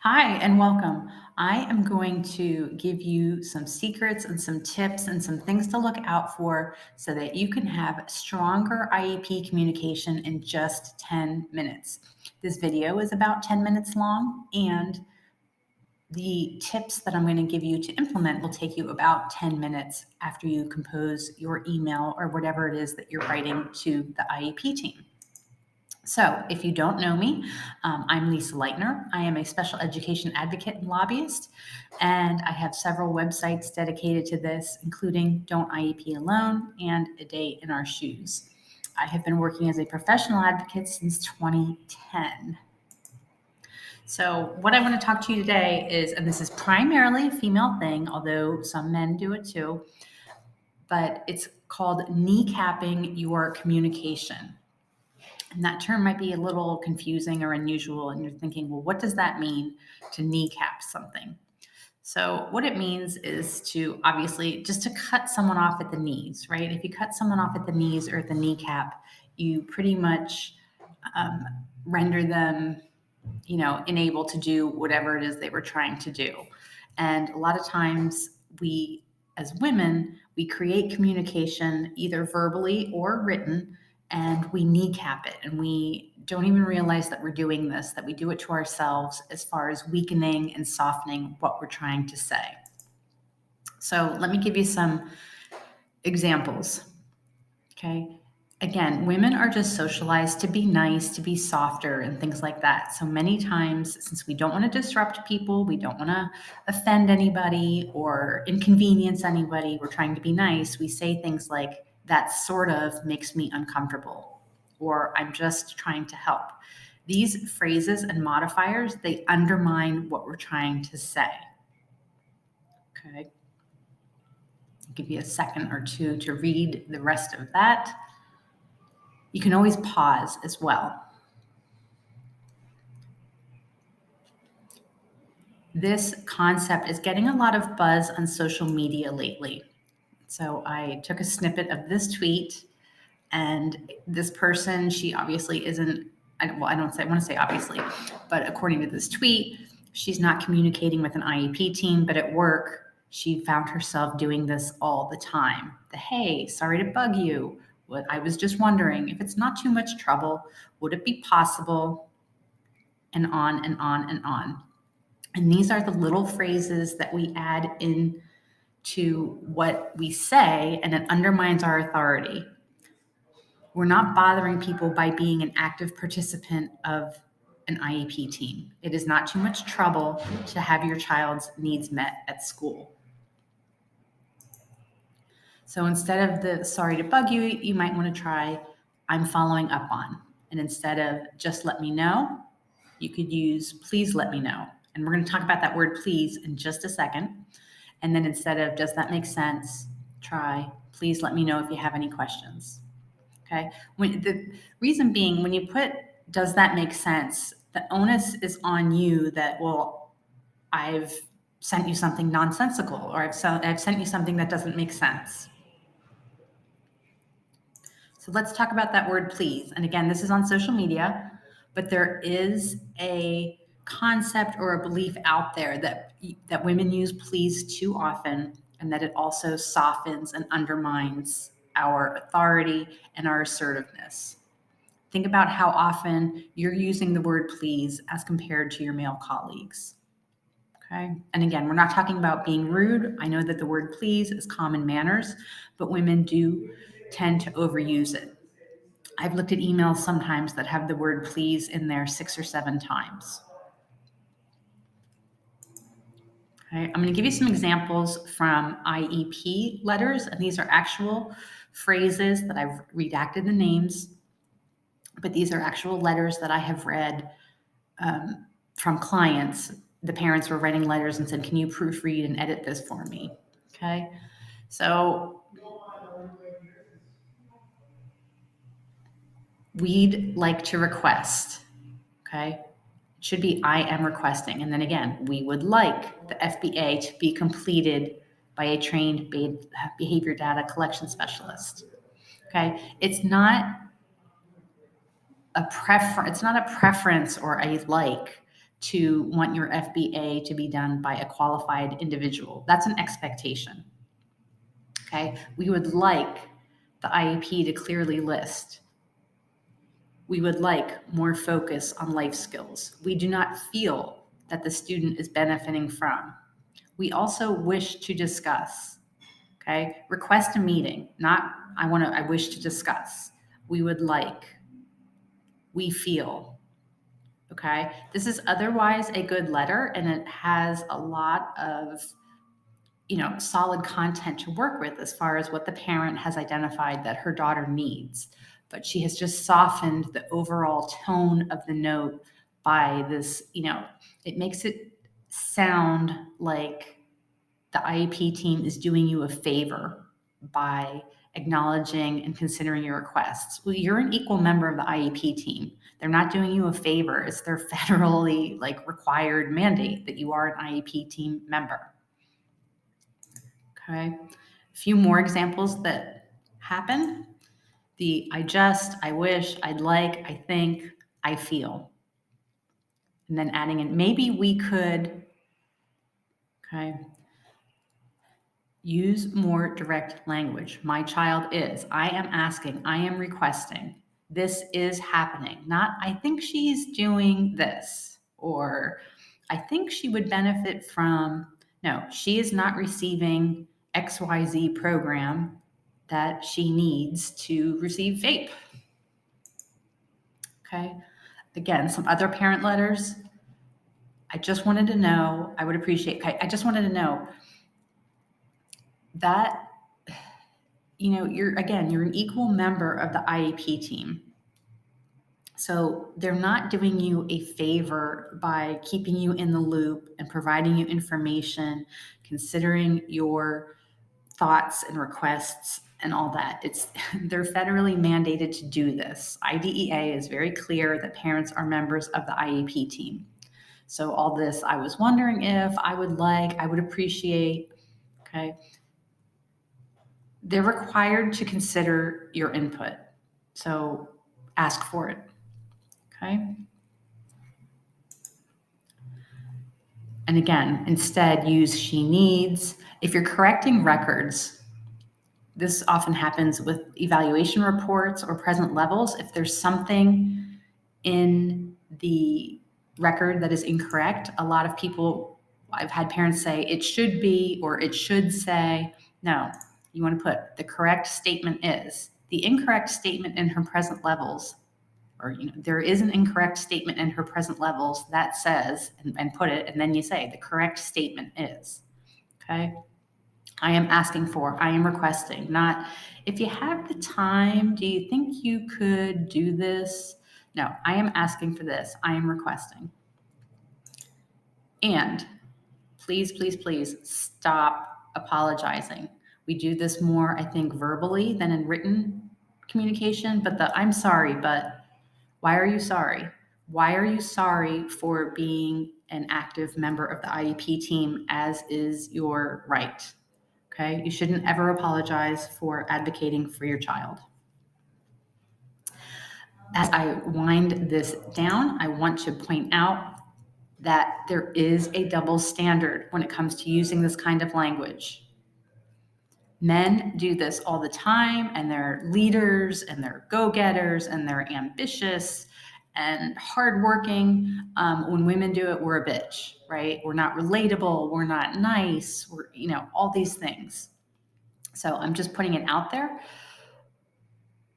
Hi, and welcome. I am going to give you some secrets and some tips and some things to look out for so that you can have stronger IEP communication in just 10 minutes. This video is about 10 minutes long, and the tips that I'm going to give you to implement will take you about 10 minutes after you compose your email or whatever it is that you're writing to the IEP team. So, if you don't know me, I'm Lisa Leitner. I am a special education advocate and lobbyist, and I have several websites dedicated to this, including Don't IEP Alone and A Day in Our Shoes. I have been working as a professional advocate since 2010. So, what I want to talk to you today is, and this is primarily a female thing, although some men do it too, but it's called kneecapping your communication. And that term might be a little confusing or unusual, and you're thinking, well, what does that mean to kneecap something? So, what it means is to obviously just to cut someone off at the knees, right? If you cut someone off at the knees or at the kneecap, you pretty much um, render them, unable to do whatever it is they were trying to do. And a lot of times, we as women, we create communication either verbally or written, and we kneecap it, and we don't even realize that we're doing this, that we do it to ourselves as far as weakening and softening what we're trying to say. So let me give you some examples. Okay. Again, women are just socialized to be nice, to be softer, and things like that. So many times, since we don't want to disrupt people, we don't want to offend anybody or inconvenience anybody, we're trying to be nice, we say things like, that sort of makes me uncomfortable, or I'm just trying to help. These phrases and modifiers, they undermine what we're trying to say. Okay. I'll give you a second or two to read the rest of that. You can always pause as well. This concept is getting a lot of buzz on social media lately. So I took a snippet of this tweet, and this person, she obviously isn't, I want to say obviously, but according to this tweet, she's not communicating with an IEP team, but at work, she found herself doing this all the time. Hey, sorry to bug you. What I was just wondering, if it's not too much trouble, would it be possible? And on and on and on. And these are the little phrases that we add in to what we say, and it undermines our authority. We're not bothering people by being an active participant of an IEP team. It is not too much trouble to have your child's needs met at school. So instead of the sorry to bug you, you might want to try I'm following up on. And instead of just let me know, you could use please let me know. And we're going to talk about that word please in just a second. And then instead of does that make sense, try please let me know if you have any questions. Okay. The reason being, when you put does that make sense, the onus is on you that, well, I've sent you something nonsensical, or I've sent you something that doesn't make sense. So let's talk about that word please. And again, this is on social media, but there is a concept or a belief out there that women use please too often, and that it also softens and undermines our authority and our assertiveness. Think about how often you're using the word please as compared to your male colleagues. Okay. And again, we're not talking about being rude. I know that the word please is common manners, but women do tend to overuse it. I've looked at emails sometimes that have the word please in there 6 or 7 times. Okay. I'm going to give you some examples from IEP letters, and these are actual phrases that I've redacted the names, but these are actual letters that I have read from clients. The parents were writing letters and said, can you proofread and edit this for me? Okay. So we'd like to request. Okay. It should be I am requesting. And then again, we would like the FBA to be completed by a trained behavior data collection specialist. Okay. It's not a preference or a like to want your FBA to be done by a qualified individual. That's an expectation. Okay, we would like the IEP to clearly list. We would like more focus on life skills. We do not feel that the student is benefiting from. We also wish to discuss. Okay, request a meeting, not I wish to discuss. We would like, we feel. Okay, this is otherwise a good letter and it has a lot of solid content to work with as far as what the parent has identified that her daughter needs. But she has just softened the overall tone of the note by this, it makes it sound like the IEP team is doing you a favor by acknowledging and considering your requests. Well, you're an equal member of the IEP team. They're not doing you a favor. It's their federally required mandate that you are an IEP team member. Okay. A few more examples that happen. I just, I wish, I'd like, I think, I feel. And then adding in, maybe we could, okay, use more direct language. My child is, I am asking, I am requesting. This is happening. Not, I think she's doing this, or I think she would benefit from, no, she is not receiving XYZ program that she needs to receive FAPE. Okay. Again, some other parent letters. I just wanted to know, I would appreciate, okay, I just wanted to know that, you're an equal member of the IEP team. So they're not doing you a favor by keeping you in the loop and providing you information, considering your thoughts and requests and all that. They're federally mandated to do this. IDEA is very clear that parents are members of the IEP team. So all this, I was wondering if, I would appreciate, okay. They're required to consider your input. So ask for it, okay? And again, instead use she needs. If you're correcting records, this often happens with evaluation reports or present levels. If there's something in the record that is incorrect, a lot of people, I've had parents say it should be, or it should say. No, you want to put the correct statement is. The incorrect statement in her present levels, or there is an incorrect statement in her present levels that says, and put it, and then you say the correct statement is. Okay. I am asking for, I am requesting, not if you have the time, do you think you could do this? No, I am asking for this. I am requesting. And please, please, please stop apologizing. We do this more, I think, verbally than in written communication, but I'm sorry, but why are you sorry? Why are you sorry for being an active member of the IEP team, as is your right? Okay, you shouldn't ever apologize for advocating for your child. As I wind this down, I want to point out that there is a double standard when it comes to using this kind of language. Men do this all the time, and they're leaders, and they're go-getters, and they're ambitious and hardworking. When women do it, we're a bitch, right? We're not relatable. We're not nice. We're, all these things. So I'm just putting it out there.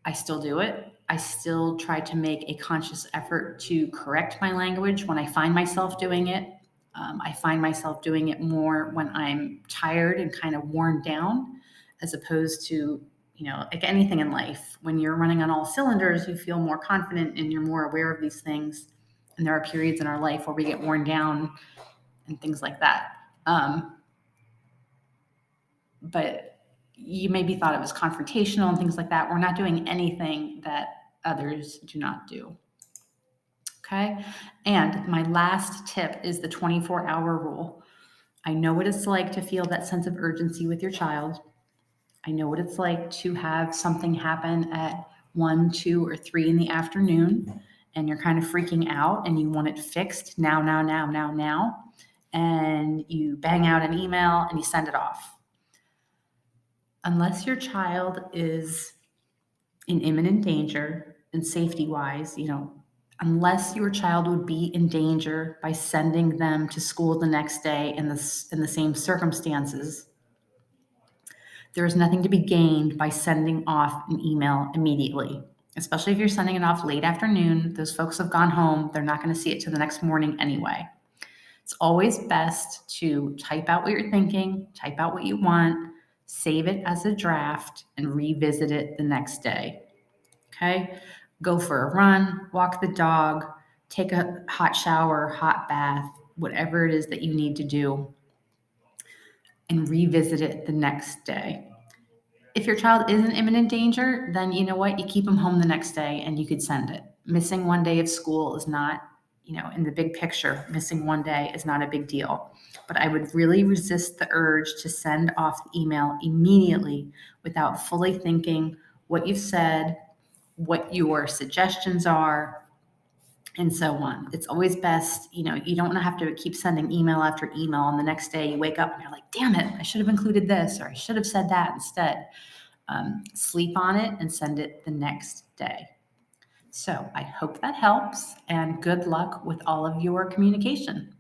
I still do it. I still try to make a conscious effort to correct my language when I find myself doing it. I find myself doing it more when I'm tired and kind of worn down, as opposed to, like anything in life. When you're running on all cylinders, you feel more confident and you're more aware of these things. And there are periods in our life where we get worn down and things like that. But you maybe thought it was confrontational and things like that. We're not doing anything that others do not do. Okay. And my last tip is the 24-hour rule. I know what it's like to feel that sense of urgency with your child. I know what it's like to have something happen at 1, 2, or 3 in the afternoon, and you're kind of freaking out and you want it fixed now, now, now, now, now, and you bang out an email and you send it off. Unless your child is in imminent danger and safety wise, unless your child would be in danger by sending them to school the next day in the same circumstances, there is nothing to be gained by sending off an email immediately, especially if you're sending it off late afternoon. Those folks have gone home. They're not going to see it till the next morning anyway. It's always best to type out what you're thinking, type out what you want, save it as a draft, and revisit it the next day. Okay? Go for a run, walk the dog, take a hot shower, hot bath, whatever it is that you need to do, and revisit it the next day. If your child is in imminent danger, then you know what? You keep them home the next day and you could send it. Missing one day of school is not, in the big picture, missing one day is not a big deal. But I would really resist the urge to send off the email immediately without fully thinking what you've said, what your suggestions are, and so on. It's always best, you don't have to keep sending email after email, and the next day you wake up and you're like, damn it, I should have included this, or I should have said that instead. Sleep on it and send it the next day. So I hope that helps, and good luck with all of your communication.